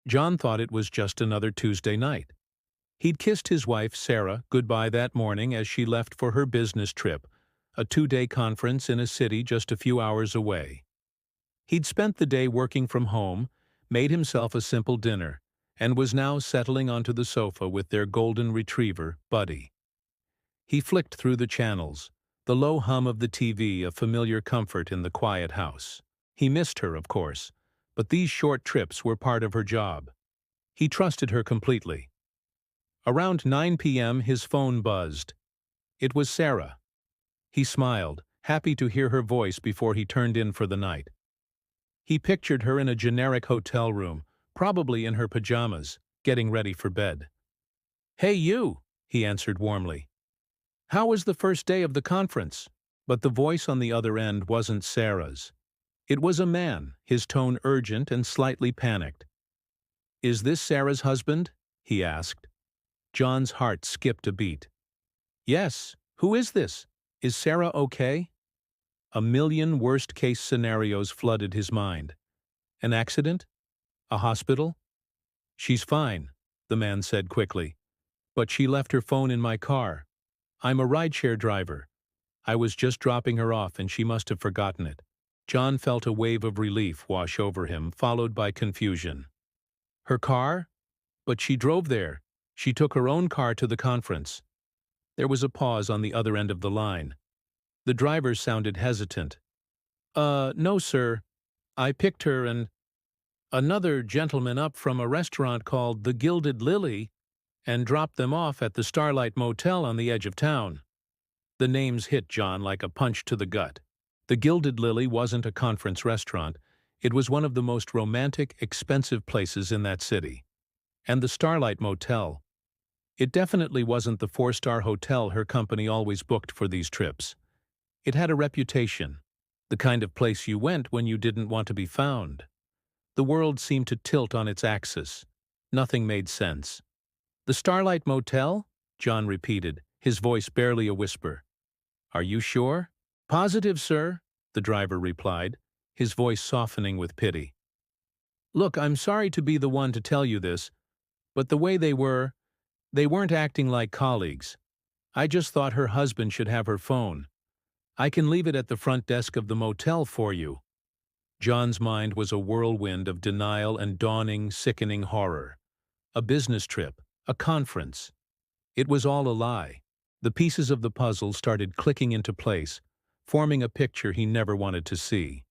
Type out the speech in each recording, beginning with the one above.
John thought it was just another Tuesday night. He'd kissed his wife, Sarah, goodbye that morning as she left for her business trip, a 2-day conference in a city just a few hours away. He'd spent the day working from home, made himself a simple dinner, and was now settling onto the sofa with their golden retriever, Buddy. He flicked through the channels, the low hum of the TV a familiar comfort in the quiet house. He missed her, of course, but these short trips were part of her job. He trusted her completely. Around 9 p.m. his phone buzzed. It was Sarah. He smiled, happy to hear her voice before he turned in for the night. He pictured her in a generic hotel room, probably in her pajamas, getting ready for bed. "Hey you," he answered warmly. "How was the first day of the conference?" But the voice on the other end wasn't Sarah's. It was a man, his tone urgent and slightly panicked. "Is this Sarah's husband?" he asked. John's heart skipped a beat. "Yes, who is this? Is Sarah okay?" A million worst-case scenarios flooded his mind. An accident? A hospital? "She's fine," the man said quickly. "But she left her phone in my car. I'm a rideshare driver. I was just dropping her off and she must have forgotten it." John felt a wave of relief wash over him, followed by confusion. "Her car? But she drove there. She took her own car to the conference." There was a pause on the other end of the line. The driver sounded hesitant. No, sir. I picked her and another gentleman up from a restaurant called the Gilded Lily and dropped them off at the Starlight Motel on the edge of town." The names hit John like a punch to the gut. The Gilded Lily wasn't a conference restaurant. It was one of the most romantic, expensive places in that city. And the Starlight Motel. It definitely wasn't the 4-star hotel her company always booked for these trips. It had a reputation, the kind of place you went when you didn't want to be found. The world seemed to tilt on its axis. Nothing made sense. "The Starlight Motel?" John repeated, his voice barely a whisper. "Are you sure?" "Positive, sir," the driver replied, his voice softening with pity. "Look, I'm sorry to be the one to tell you this, but the way they weren't acting like colleagues. I just thought her husband should have her phone. I can leave it at the front desk of the motel for you." John's mind was a whirlwind of denial and dawning, sickening horror. A business trip, a conference. It was all a lie. The pieces of the puzzle started clicking into place, forming a picture he never wanted to see.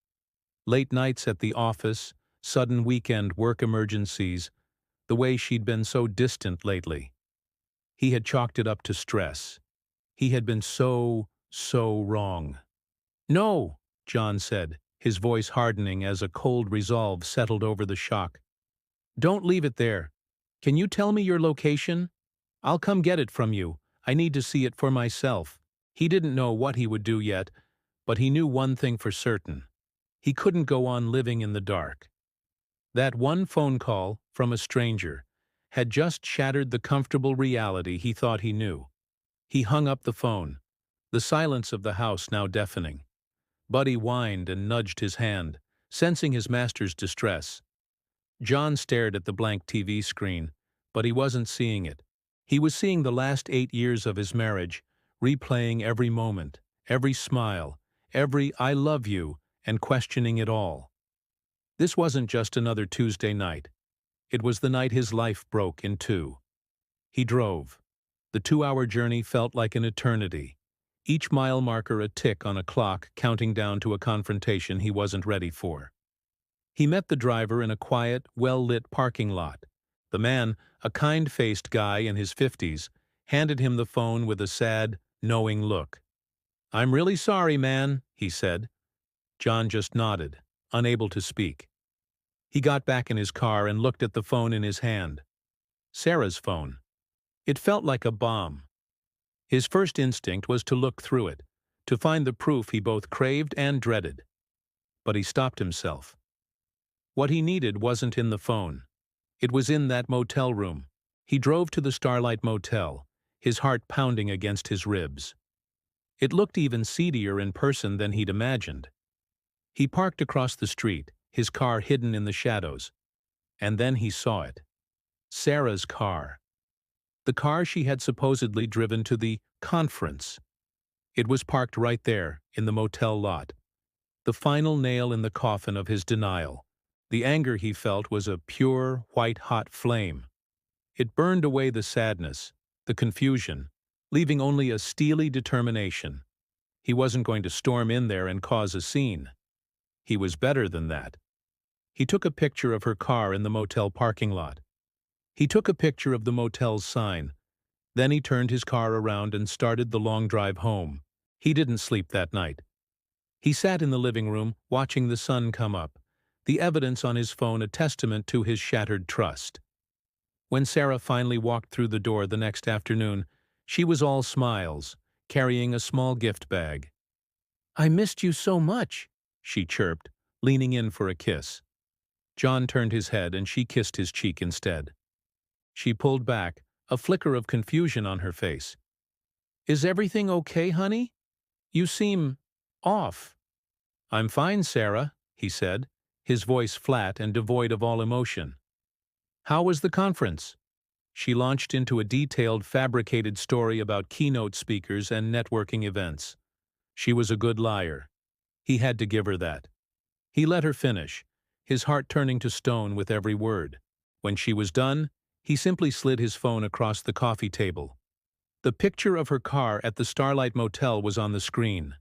Late nights at the office, sudden weekend work emergencies, the way she'd been so distant lately. He had chalked it up to stress. He had been so wrong. "No," John said, his voice hardening as a cold resolve settled over the shock. "Don't leave it there. Can you tell me your location? I'll come get it from you. I need to see it for myself." He didn't know what he would do yet, but he knew one thing for certain. He couldn't go on living in the dark. That one phone call, from a stranger, had just shattered the comfortable reality he thought he knew. He hung up the phone, the silence of the house now deafening. Buddy whined and nudged his hand, sensing his master's distress. John stared at the blank TV screen, but he wasn't seeing it. He was seeing the last 8 years of his marriage, replaying every moment, every smile, every "I love you," and questioning it all. This wasn't just another Tuesday night. It was the night his life broke in two. He drove. The 2-hour journey felt like an eternity, each mile marker a tick on a clock counting down to a confrontation he wasn't ready for. He met the driver in a quiet, well-lit parking lot. The man, a kind-faced guy in his 50s, handed him the phone with a sad, knowing look. "I'm really sorry, man," he said. John just nodded, unable to speak. He got back in his car and looked at the phone in his hand. Sarah's phone. It felt like a bomb. His first instinct was to look through it, to find the proof he both craved and dreaded. But he stopped himself. What he needed wasn't in the phone. It was in that motel room. He drove to the Starlight Motel, his heart pounding against his ribs. It looked even seedier in person than he'd imagined. He parked across the street, his car hidden in the shadows. And then he saw it. Sarah's car. The car she had supposedly driven to the conference. It was parked right there, in the motel lot. The final nail in the coffin of his denial. The anger he felt was a pure, white-hot flame. It burned away the sadness, the confusion, leaving only a steely determination. He wasn't going to storm in there and cause a scene. He was better than that. He took a picture of her car in the motel parking lot. He took a picture of the motel's sign. Then he turned his car around and started the long drive home. He didn't sleep that night. He sat in the living room, watching the sun come up, the evidence on his phone a testament to his shattered trust. When Sarah finally walked through the door the next afternoon, she was all smiles, carrying a small gift bag. "I missed you so much," she chirped, leaning in for a kiss. John turned his head and she kissed his cheek instead. She pulled back, a flicker of confusion on her face. "Is everything okay, honey? You seem off." "I'm fine, Sarah," he said, his voice flat and devoid of all emotion. "How was the conference?" She launched into a detailed, fabricated story about keynote speakers and networking events. She was a good liar. He had to give her that. He let her finish, his heart turning to stone with every word. When she was done, he simply slid his phone across the coffee table. The picture of her car at the Starlight Motel was on the screen.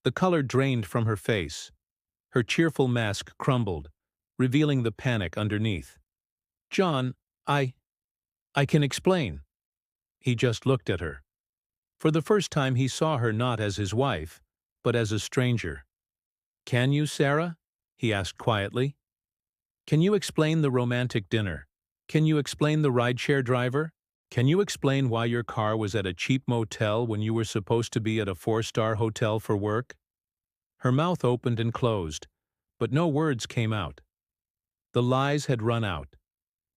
The color drained from her face. Her cheerful mask crumbled, revealing the panic underneath. "John, I can explain." He just looked at her. For the first time he saw her not as his wife, but as a stranger. "Can you, Sarah?" he asked quietly. "Can you explain the romantic dinner? Can you explain the rideshare driver? Can you explain why your car was at a cheap motel when you were supposed to be at a 4-star hotel for work?" Her mouth opened and closed, but no words came out. The lies had run out.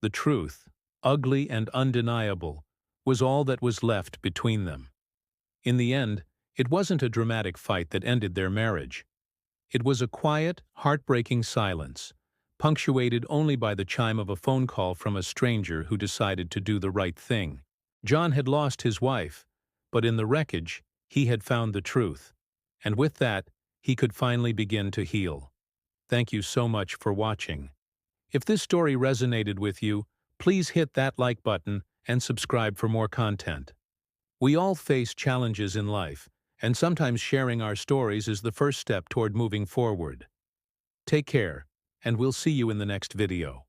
The truth, ugly and undeniable, was all that was left between them. In the end, it wasn't a dramatic fight that ended their marriage. It was a quiet, heartbreaking silence, punctuated only by the chime of a phone call from a stranger who decided to do the right thing. John had lost his wife, but in the wreckage, he had found the truth. And with that, he could finally begin to heal. Thank you so much for watching. If this story resonated with you, please hit that like button and subscribe for more content. We all face challenges in life, and sometimes sharing our stories is the first step toward moving forward. Take care, and we'll see you in the next video.